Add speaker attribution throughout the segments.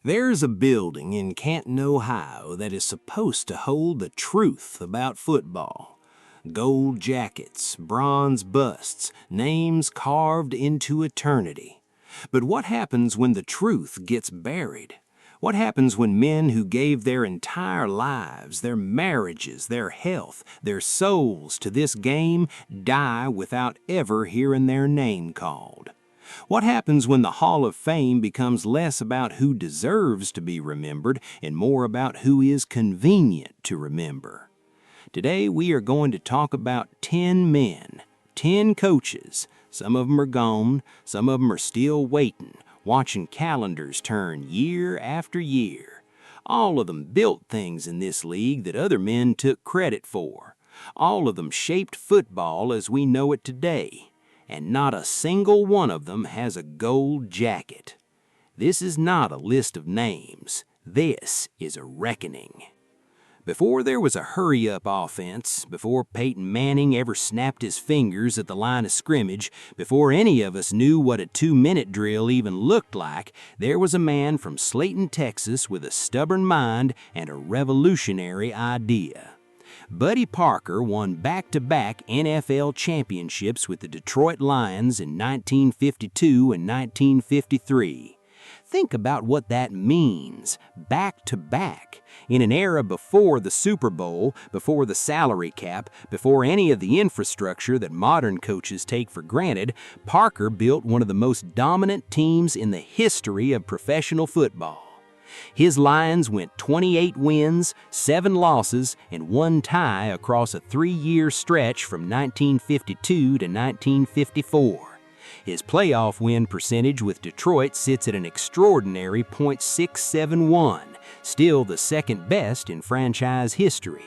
Speaker 1: There's a building in Canton, Ohio that is supposed to hold the truth about football. Gold jackets, bronze busts, names carved into eternity. But what happens when the truth gets buried? What happens when men who gave their entire lives, their marriages, their health, their souls to this game die without ever hearing their name called? What happens when the Hall of Fame becomes less about who deserves to be remembered and more about who is convenient to remember? Today we are going to talk about 10 men, 10 coaches. Some of them are gone, some of them are still waiting, watching calendars turn year after year. All of them built things in this league that other men took credit for. All of them shaped football as we know it today. And not a single one of them has a gold jacket. This is not a list of names. This is a reckoning. Before there was a hurry-up offense, before Peyton Manning ever snapped his fingers at the line of scrimmage, before any of us knew what a 2-minute drill even looked like, there was a man from Slayton, Texas with a stubborn mind and a revolutionary idea. Buddy Parker won back-to-back NFL championships with the Detroit Lions in 1952 and 1953. Think about what that means, back-to-back. In an era before the Super Bowl, before the salary cap, before any of the infrastructure that modern coaches take for granted, Parker built one of the most dominant teams in the history of professional football. His Lions went 28 wins, 7 losses, and 1 tie across a 3-year stretch from 1952 to 1954. His playoff win percentage with Detroit sits at an extraordinary .671, still the second best in franchise history.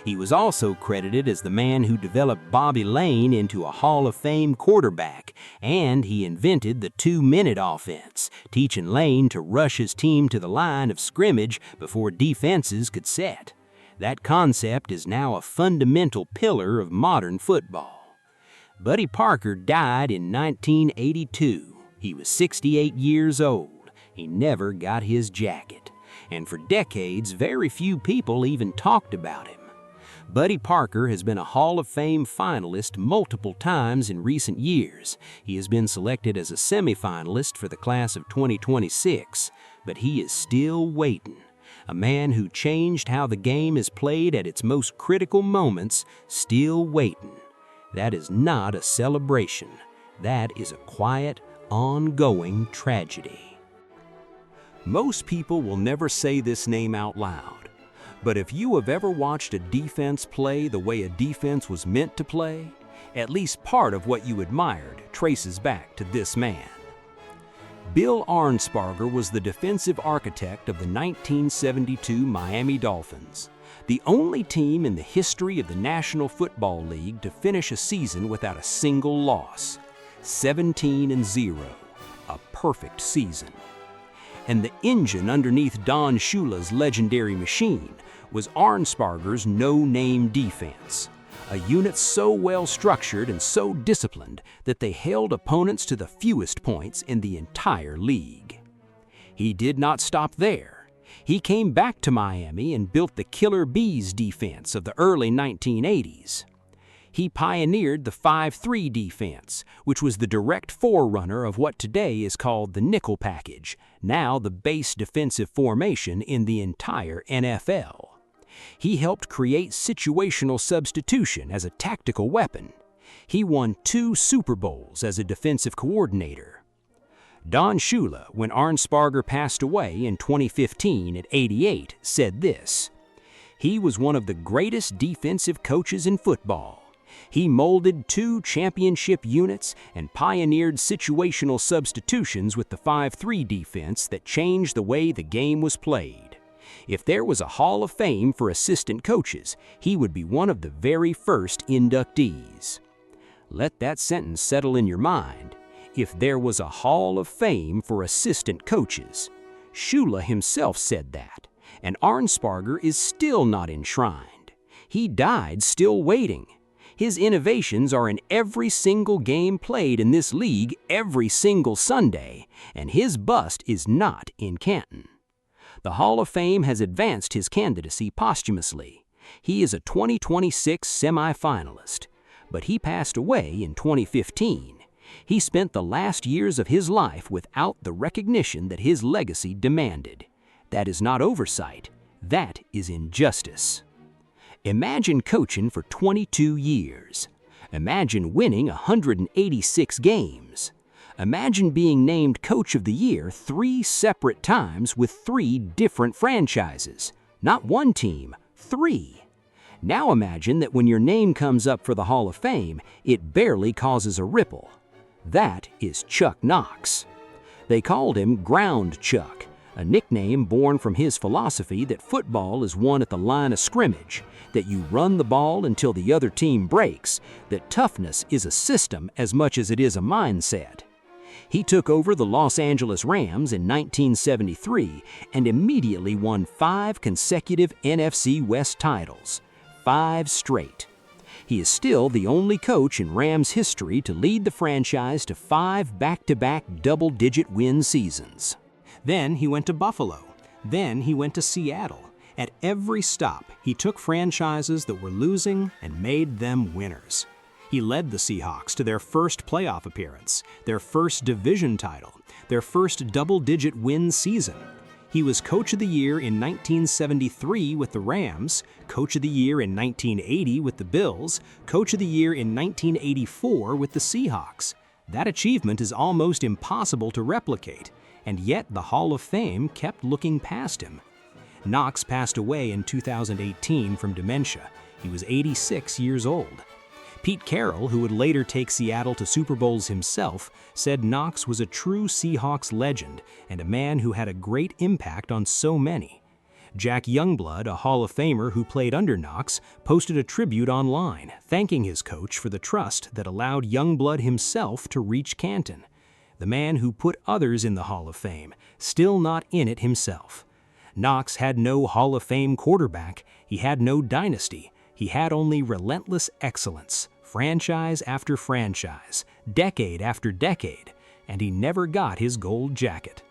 Speaker 1: He was also credited as the man who developed Bobby Lane into a Hall of Fame quarterback, and he invented the 2-minute offense, teaching Lane to rush his team to the line of scrimmage before defenses could set. That concept is now a fundamental pillar of modern football. Buddy Parker died in 1982. He was 68 years old. He never got his jacket. And for decades, very few people even talked about him. Buddy Parker has been a Hall of Fame finalist multiple times in recent years. He has been selected as a semifinalist for the class of 2026, but he is still waiting. A man who changed how the game is played at its most critical moments, still waiting. That is not a celebration. That is a quiet, ongoing tragedy. Most people will never say this name out loud. But if you have ever watched a defense play the way a defense was meant to play, at least part of what you admired traces back to this man. Bill Arnsparger was the defensive architect of the 1972 Miami Dolphins, the only team in the history of the National Football League to finish a season without a single loss. 17-0, a perfect season. And the engine underneath Don Shula's legendary machine was Arnsparger's no-name defense, a unit so well-structured and so disciplined that they held opponents to the fewest points in the entire league. He did not stop there. He came back to Miami and built the Killer Bees defense of the early 1980s. He pioneered the 5-3 defense, which was the direct forerunner of what today is called the nickel package, now the base defensive formation in the entire NFL. He helped create situational substitution as a tactical weapon. He won 2 Super Bowls as a defensive coordinator. Don Shula, when Arnsparger passed away in 2015 at 88, said this: "He was one of the greatest defensive coaches in football. He molded 2 championship units and pioneered situational substitutions with the 5-3 defense that changed the way the game was played. If there was a Hall of Fame for assistant coaches, he would be one of the very first inductees." Let that sentence settle in your mind. If there was a Hall of Fame for assistant coaches. Shula himself said that, and Arnsparger is still not enshrined. He died still waiting. His innovations are in every single game played in this league every single Sunday, and his bust is not in Canton.
Speaker 2: The Hall of Fame has advanced his candidacy posthumously. He is a 2026 semifinalist, but he passed away in 2015. He spent the last years of his life without the recognition that his legacy demanded. That is not oversight, that is injustice. Imagine coaching for 22 years. Imagine winning 186 games. Imagine being named Coach of the Year 3 separate times with 3 different franchises. Not one team, 3. Now imagine that when your name comes up for the Hall of Fame, it barely causes a ripple. That is Chuck Knox. They called him Ground Chuck, a nickname born from his philosophy that football is won at the line of scrimmage, that you run the ball until the other team breaks, that toughness is a system as much as it is a mindset. He took over the Los Angeles Rams in 1973 and immediately won 5 consecutive NFC West titles. 5 straight. He is still the only coach in Rams history to lead the franchise to 5 back-to-back double-digit win seasons.
Speaker 1: Then he went to Buffalo. Then he went to Seattle. At every stop, he took franchises that were losing and made them winners. He led the Seahawks to their first playoff appearance, their first division title, their first double-digit win season. He was Coach of the Year in 1973 with the Rams, Coach of the Year in 1980 with the Bills, Coach of the Year in 1984 with the Seahawks. That achievement is almost impossible to replicate, and yet the Hall of Fame kept looking past him. Knox passed away in 2018 from dementia. He was 86 years old. Pete Carroll, who would later take Seattle to Super Bowls himself, said Knox was a true Seahawks legend and a man who had a great impact on so many. Jack Youngblood, a Hall of Famer who played under Knox, posted a tribute online, thanking his coach for the trust that allowed Youngblood himself to reach Canton. The man who put others in the Hall of Fame, still not in it himself. Knox had no Hall of Fame quarterback, he had no dynasty. He had only relentless excellence, franchise after franchise, decade after decade, and he never got his gold jacket.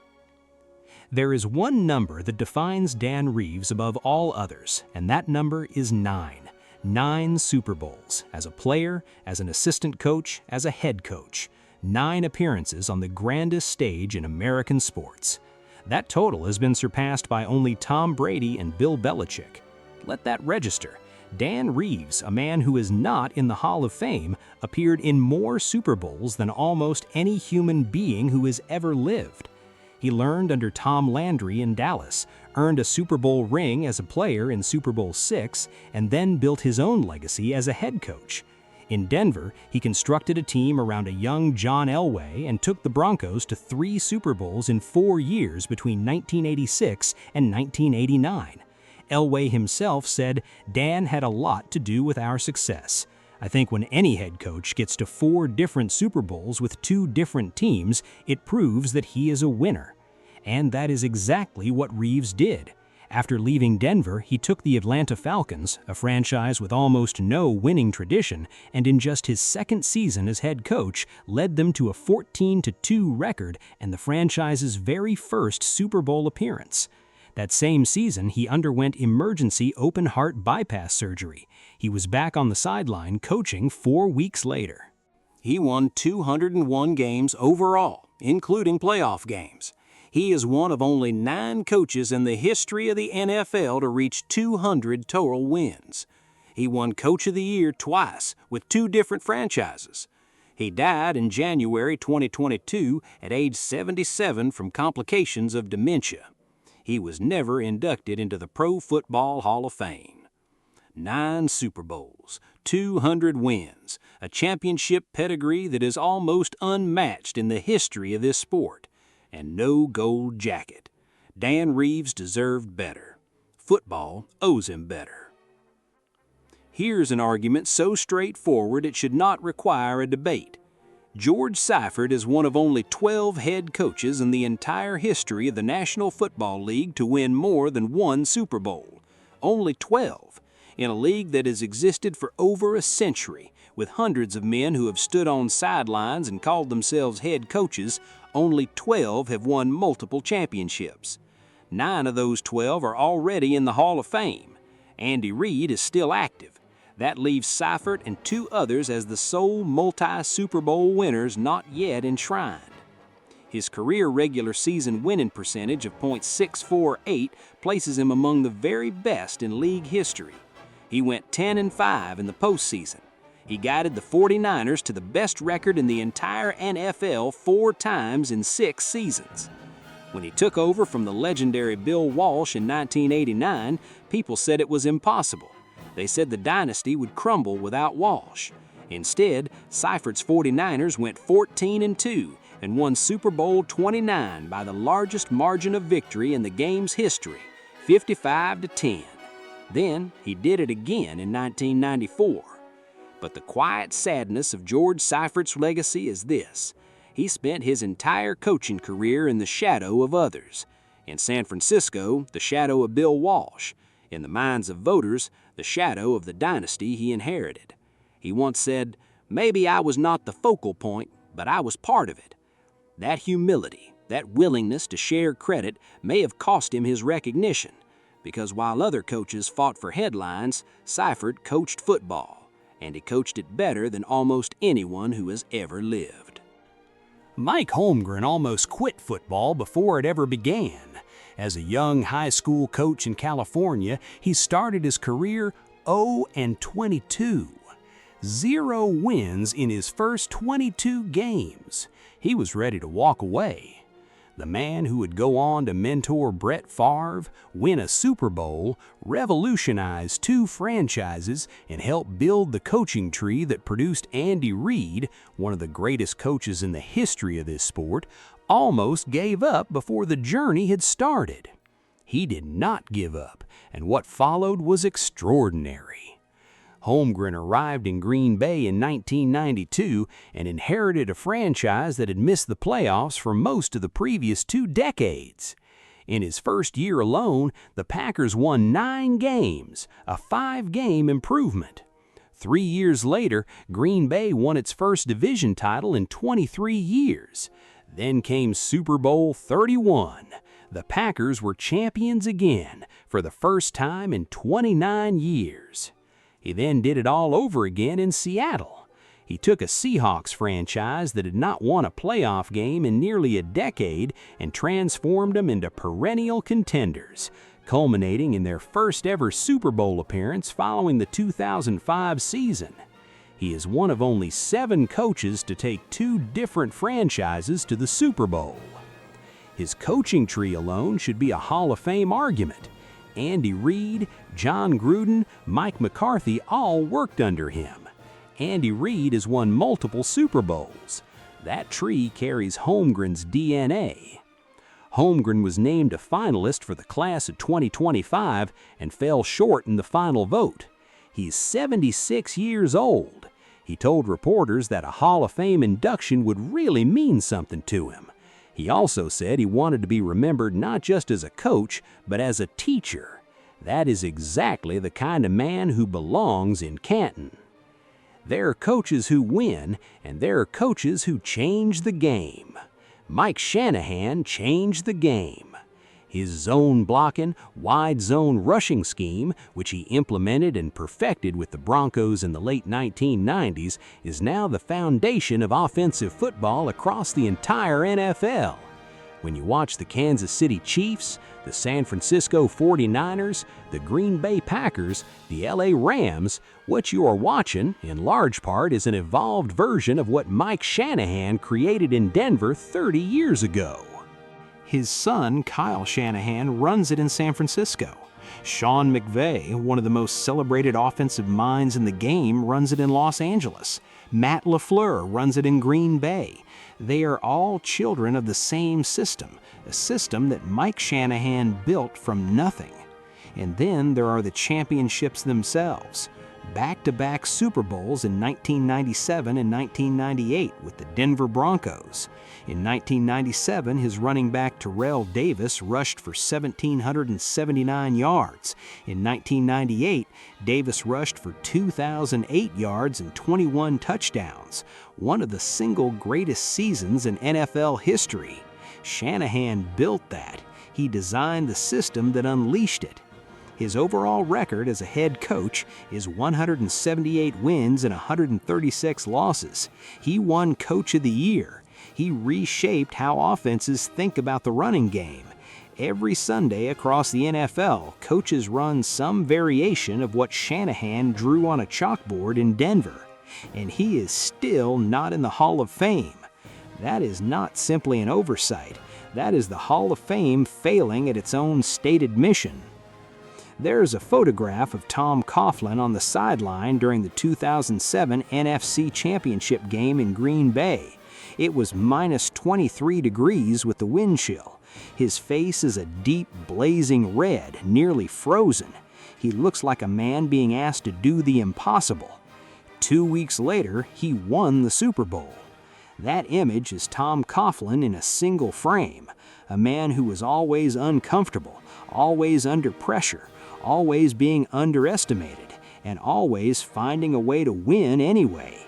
Speaker 1: There is one number that defines Dan Reeves above all others, and that number is 9. 9 Super Bowls, as a player, as an assistant coach, as a head coach. 9 appearances on the grandest stage in American sports. That total has been surpassed by only Tom Brady and Bill Belichick. Let that register. Dan Reeves, a man who is not in the Hall of Fame, appeared in more Super Bowls than almost any human being who has ever lived. He learned under Tom Landry in Dallas, earned a Super Bowl ring as a player in Super Bowl VI, and then built his own legacy as a head coach. In Denver, he constructed a team around a young John Elway and took the Broncos to 3 Super Bowls in 4 years between 1986 and 1989. Elway himself said, "Dan had a lot to do with our success. I think when any head coach gets to 4 different Super Bowls with 2 different teams, it proves that he is a winner." And that is exactly what Reeves did. After leaving Denver, he took the Atlanta Falcons, a franchise with almost no winning tradition, and in just his 2nd season as head coach, led them to a 14-2 record and the franchise's very first Super Bowl appearance. That same season, he underwent emergency open-heart bypass surgery. He was back on the sideline coaching 4 weeks later. He won 201 games overall, including playoff games. He is one of only 9 coaches in the history of the NFL to reach 200 total wins. He won Coach of the Year twice with 2 different franchises. He died in January 2022 at age 77 from complications of dementia. He was never inducted into the Pro Football Hall of Fame. 9 Super Bowls, 200 wins, a championship pedigree that is almost unmatched in the history of this sport, and no gold jacket. Dan Reeves deserved better. Football owes him better. Here's an argument so straightforward it should not require a debate. George Seifert is one of only 12 head coaches in the entire history of the National Football League to win more than 1 Super Bowl. Only 12, in a league that has existed for over a century, with hundreds of men who have stood on sidelines and called themselves head coaches. Only 12 have won multiple championships.
Speaker 2: 9 of those 12 are already in the Hall of Fame. Andy Reid is still active. That leaves Seifert and 2 others as the sole multi-Super Bowl winners not yet enshrined. His career regular season winning percentage of .648 places him among the very best in league history. He went 10-5 in the postseason. He guided the 49ers to the best record in the entire NFL 4 times in 6 seasons. When he took over from the legendary Bill Walsh in 1989, people said it was impossible. They said the dynasty would crumble without Walsh. Instead, Seifert's 49ers went 14-2 and won Super Bowl 29 by the largest margin of victory in the game's history, 55-10. Then he did it again in 1994. But the quiet sadness of George Seifert's legacy is this: he spent his entire coaching career in the shadow of others. In San Francisco, the shadow of Bill Walsh. In the minds of voters, the shadow of the dynasty he inherited. He once said, "Maybe I was not the focal point, but I was part of it." That humility, that willingness to share credit may have cost him his recognition, because while other coaches fought for headlines, Seifert coached football. And he coached it better than almost anyone who has ever lived.
Speaker 1: Mike Holmgren almost quit football before it ever began. As a young high school coach in California, he started his career 0-22. 0 wins in his first 22 games. He was ready to walk away. The man who would go on to mentor Brett Favre, win a Super Bowl, revolutionize 2 franchises, and help build the coaching tree that produced Andy Reid, one of the greatest coaches in the history of this sport, almost gave up before the journey had started. He did not give up, and what followed was extraordinary. Holmgren arrived in Green Bay in 1992 and inherited a franchise that had missed the playoffs for most of the previous 2 decades. In his first year alone, the Packers won 9 games, a 5-game improvement. 3 years later, Green Bay won its first division title in 23 years. Then came Super Bowl 31. The Packers were champions again for the first time in 29 years. He then did it all over again in Seattle. He took a Seahawks franchise that had not won a playoff game in nearly a decade and transformed them into perennial contenders, culminating in their first ever Super Bowl appearance following the 2005 season. He is one of only 7 coaches to take 2 different franchises to the Super Bowl. His coaching tree alone should be a Hall of Fame argument. Andy Reid, John Gruden, Mike McCarthy all worked under him. Andy Reid has won multiple Super Bowls. That tree carries Holmgren's DNA. Holmgren was named a finalist for the class of 2025 and fell short in the final vote. He's 76 years old. He told reporters that a Hall of Fame induction would really mean something to him. He also said he wanted to be remembered not just as a coach, but as a teacher. That is exactly the kind of man who belongs in Canton. There are coaches who win, and there are coaches who change the game. Mike Shanahan changed the game. His zone blocking, wide zone rushing scheme, which he implemented and perfected with the Broncos in the late 1990s, is now the foundation of offensive football across the entire NFL. When you watch the Kansas City Chiefs, the San Francisco 49ers, the Green Bay Packers, the LA Rams, what you are watching, in large part, is an evolved version of what Mike Shanahan created in Denver 30 years ago. His son, Kyle Shanahan, runs it in San Francisco. Sean McVay, one of the most celebrated offensive minds in the game, runs it in Los Angeles. Matt LaFleur runs it in Green Bay. They are all children of the same system, a system that Mike Shanahan built from nothing. And then there are the championships themselves. Back-to-back Super Bowls in 1997 and 1998 with the Denver Broncos. In 1997, his running back Terrell Davis rushed for 1,779 yards. In 1998, Davis rushed for 2,008 yards and 21 touchdowns, one of the single greatest seasons in NFL history. Shanahan built that.
Speaker 2: he designed the system that unleashed it. His overall record as a head coach is 178 wins and 136 losses. He won Coach of the Year. He reshaped how offenses think about the running game. Every Sunday across the NFL, coaches run some variation of what Shanahan drew on a chalkboard in Denver. And he is still not in the Hall of Fame. That is not simply an oversight. That is the Hall of Fame failing at its own stated mission. There's a photograph of Tom Coughlin on the sideline during the 2007 NFC Championship game in Green Bay. It was minus 23 degrees with the wind chill. His face is a deep, blazing red, nearly frozen. He looks like a man being asked to do the impossible. 2 weeks later, he won the Super Bowl. That image is Tom Coughlin in a single frame, a man who was always uncomfortable, always under pressure, always being underestimated, and always finding a way to win anyway.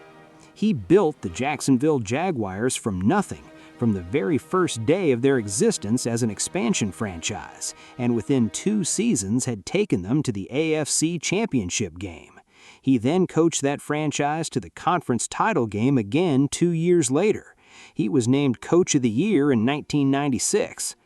Speaker 2: He built the Jacksonville Jaguars from nothing, from the very first day of their existence as an expansion franchise, and within 2 seasons had taken them to the AFC Championship game. He then coached that franchise to the conference title game again 2 years later. He was named Coach of the Year in 1996.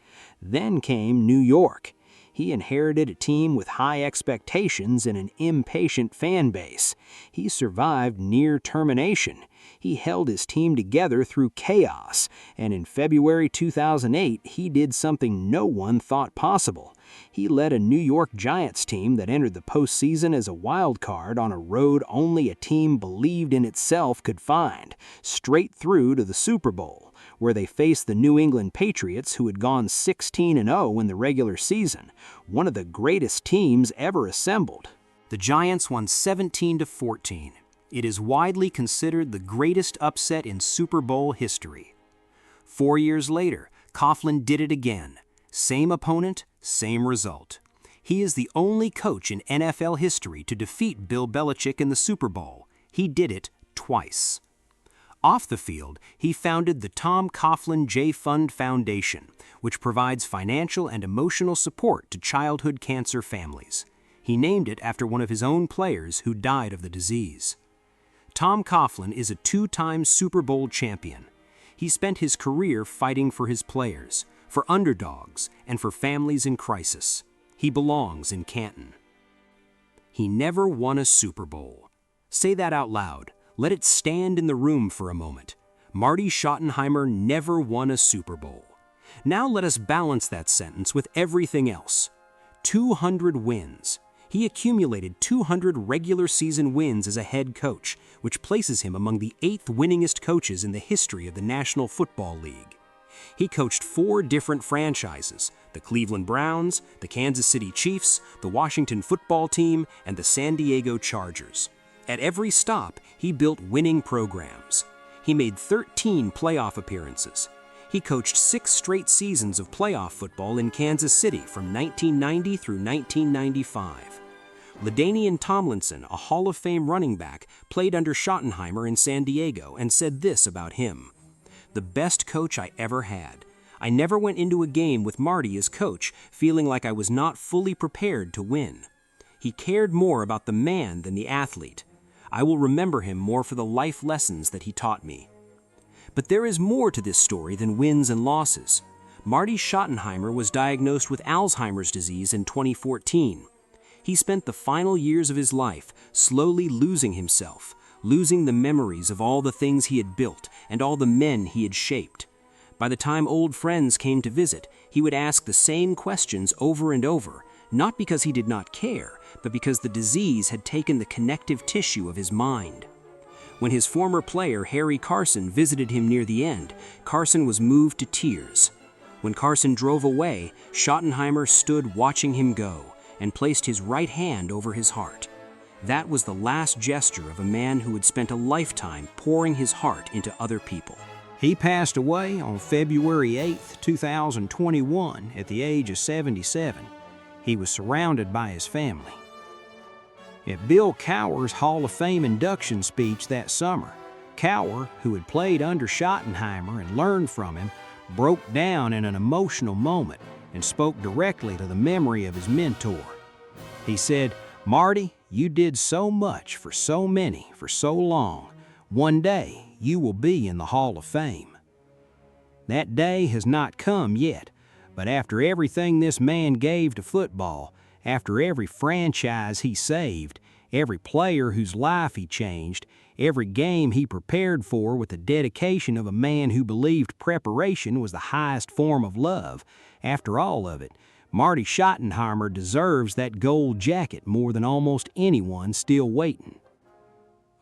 Speaker 2: Then came New York. He inherited a team with high expectations and an impatient fan base. He survived near termination. He held his team together through chaos, and in February 2008, he did something no one thought possible. He led a New York Giants team that entered the postseason as a wild card on a road only a team believed in itself could find, straight through to the Super Bowl, where they faced the New England Patriots, who had gone 16-0 in the regular season, one of the greatest teams ever assembled. The Giants won 17-14. It is widely considered the greatest upset in Super Bowl history. 4 years later, Coughlin did it again. Same opponent, same result. He is the only coach in NFL history to defeat Bill Belichick in the Super Bowl. He did it twice. Off the field, he founded the Tom Coughlin J Fund Foundation, which provides financial and emotional support to childhood cancer families. He named it after one of his own players who died of the disease. Tom Coughlin is a 2-time Super Bowl champion. He spent his career fighting for his players, for underdogs, and for families in crisis. He belongs in Canton. He never won a Super Bowl. Say that out loud. Let it stand in the room for a moment. Marty Schottenheimer never won a Super Bowl. Now let us balance that sentence with everything else. 200 wins. He accumulated 200 regular season wins as a head coach, which places him among the 8th winningest coaches in the history of the National Football League. He coached 4 different franchises: the Cleveland Browns, the Kansas City Chiefs, the Washington Football Team, and the San Diego Chargers. At every stop, he built winning programs. He made 13 playoff appearances. He coached 6 straight seasons of playoff football in Kansas City from 1990 through 1995. LaDainian Tomlinson, a Hall of Fame running back, played under Schottenheimer in San Diego and said this about him: "The best coach I ever had. I never went into a game with Marty as coach feeling like I was not fully prepared to win. He cared more about the man than the athlete. I will remember him more for the life lessons that he taught me." But there is more to this story than wins and losses. Marty Schottenheimer was diagnosed with Alzheimer's disease in 2014. He spent the final years of his life slowly losing himself, losing the memories of all the things he had built and all the men he had shaped. By the time old friends came to visit, he would ask the same questions over and over, not because he did not care, but because the disease had taken the connective tissue of his mind. When his former player, Harry Carson, visited him near the end, Carson was moved to tears. When Carson drove away, Schottenheimer stood watching him go and placed his right hand over his heart. That was the last gesture of a man who had spent a lifetime pouring his heart into other people. He passed away on February 8, 2021, at the age of 77. He was surrounded by his family. At Bill Cowher's Hall of Fame induction speech that summer, Cowher, who had played under Schottenheimer and learned from him, broke down in an emotional moment
Speaker 1: and spoke directly to the memory of his mentor. He said, "Marty, you did so much for so many for so long. One day you will be in the Hall of Fame." That day has not come yet, but after everything this man gave to football, after every franchise he saved, every player whose life he changed, every game he prepared for with the dedication of a man who believed preparation was the highest form of love, after all of it, Marty Schottenheimer deserves that gold jacket more than almost anyone still waiting.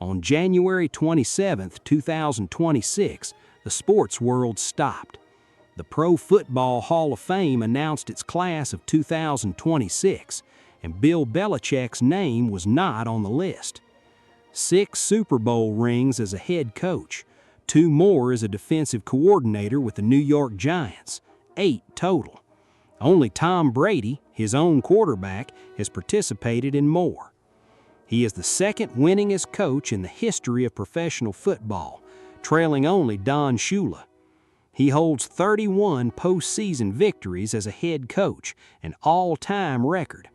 Speaker 1: On January 27, 2026, the sports world stopped. The Pro Football Hall of Fame announced its class of 2026, and Bill Belichick's name was not on the list. 6 Super Bowl rings as a head coach, 2 more as a defensive coordinator with the New York Giants, 8 total. Only Tom Brady, his own quarterback, has participated in more. He is the second winningest coach in the history of professional football, trailing only Don Shula. He holds 31 postseason victories as a head coach, an all-time record.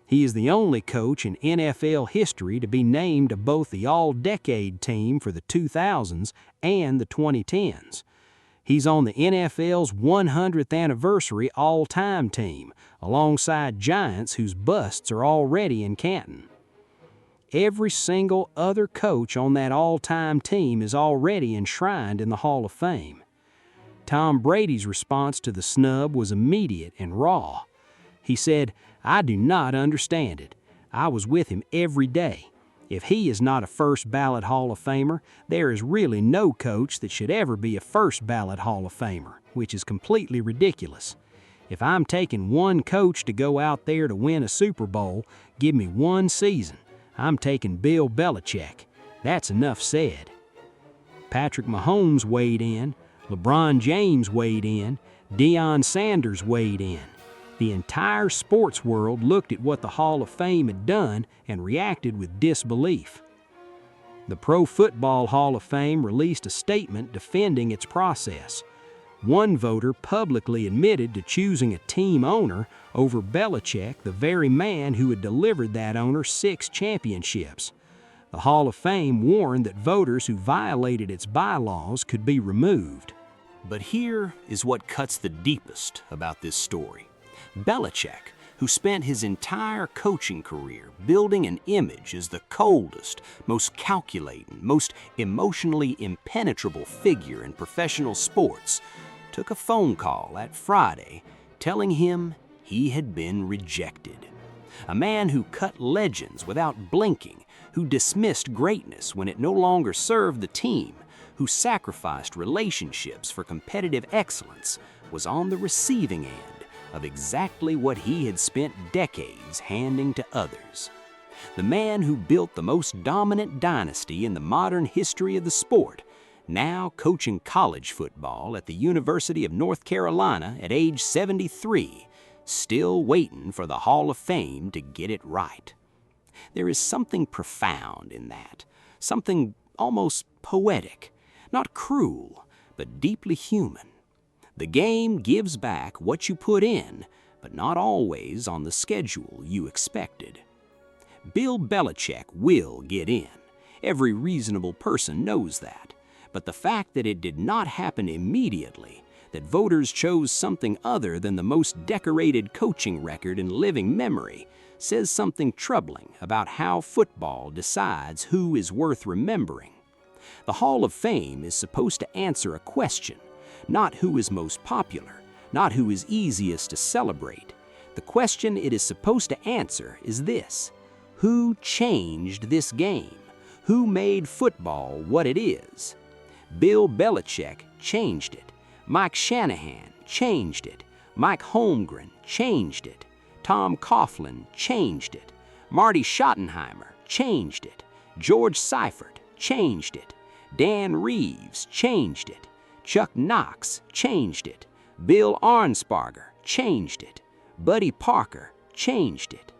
Speaker 1: He is the only coach in NFL history to be named to both the All-Decade team for the 2000s and the 2010s. He's on the NFL's 100th anniversary all-time team, alongside giants whose busts are already in Canton. Every single other coach on that all-time team is already enshrined in the Hall of Fame. Tom Brady's response to the snub was immediate and raw. He said, "I do not understand it. I was with him every day. If he is not a first-ballot Hall of Famer, there is really no coach that should ever be a first-ballot Hall of Famer, which is completely ridiculous. If I'm taking one coach to go out there to win a Super Bowl, give me one season. I'm taking Bill Belichick. That's enough said." Patrick Mahomes weighed in, LeBron James weighed in, Deion Sanders weighed in. The entire sports world looked at what the Hall of Fame had done and reacted with disbelief. The Pro Football Hall of Fame released a statement defending its process. One voter publicly admitted to choosing a team owner over Belichick, the very man who had delivered that owner 6 championships. The Hall of Fame warned that voters who violated its bylaws could be removed.
Speaker 2: But here is what cuts the deepest about this story. Belichick, who spent his entire coaching career building an image as the coldest, most calculating, most emotionally impenetrable figure in professional sports, took a phone call that Friday telling him he had been rejected. A man who cut legends without blinking, who dismissed greatness when it no longer served the team, who sacrificed relationships for competitive excellence, was on the receiving end of exactly what he had spent decades handing to others. The man who built the most dominant dynasty in the modern history of the sport, now coaching college football at the University of North Carolina at age 73, still waiting for the Hall of Fame to get it right. There is something profound in that, something almost poetic, not cruel, but deeply human. The game gives back what you put in, but not always on the schedule you expected. Bill Belichick will get in. Every reasonable person knows that. But the fact that it did not happen immediately, that voters chose something other than the most decorated coaching record in living memory, says something troubling about how football decides who is worth remembering. The Hall of Fame is supposed to answer a question, not who is most popular, not who is easiest to celebrate. The question it is supposed to answer is this: who changed this game? Who made football what it is? Bill Belichick changed it. Mike Shanahan changed it. Mike Holmgren changed it. Tom Coughlin changed it. Marty Schottenheimer changed it. George Seifert changed it. Dan Reeves changed it. Chuck Knox changed it. Bill Arnsparger changed it. Buddy Parker changed it.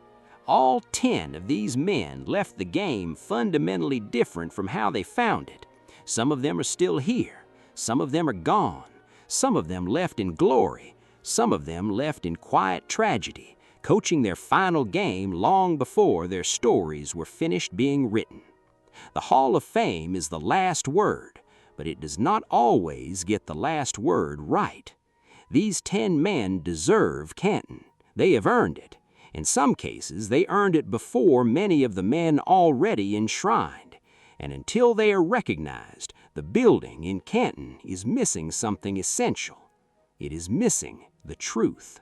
Speaker 2: All 10 of these men left the game fundamentally different from how they found it. Some of them are still here. Some of them are gone. Some of them left in glory. Some of them left in quiet tragedy, coaching their final game long before their stories were finished being written. The Hall of Fame is the last word, but it does not always get the last word right. These 10 men deserve Canton. They have earned it. In some cases, they earned it before many of the men already enshrined. And until they are recognized, the building in Canton is missing something essential. It is missing the truth.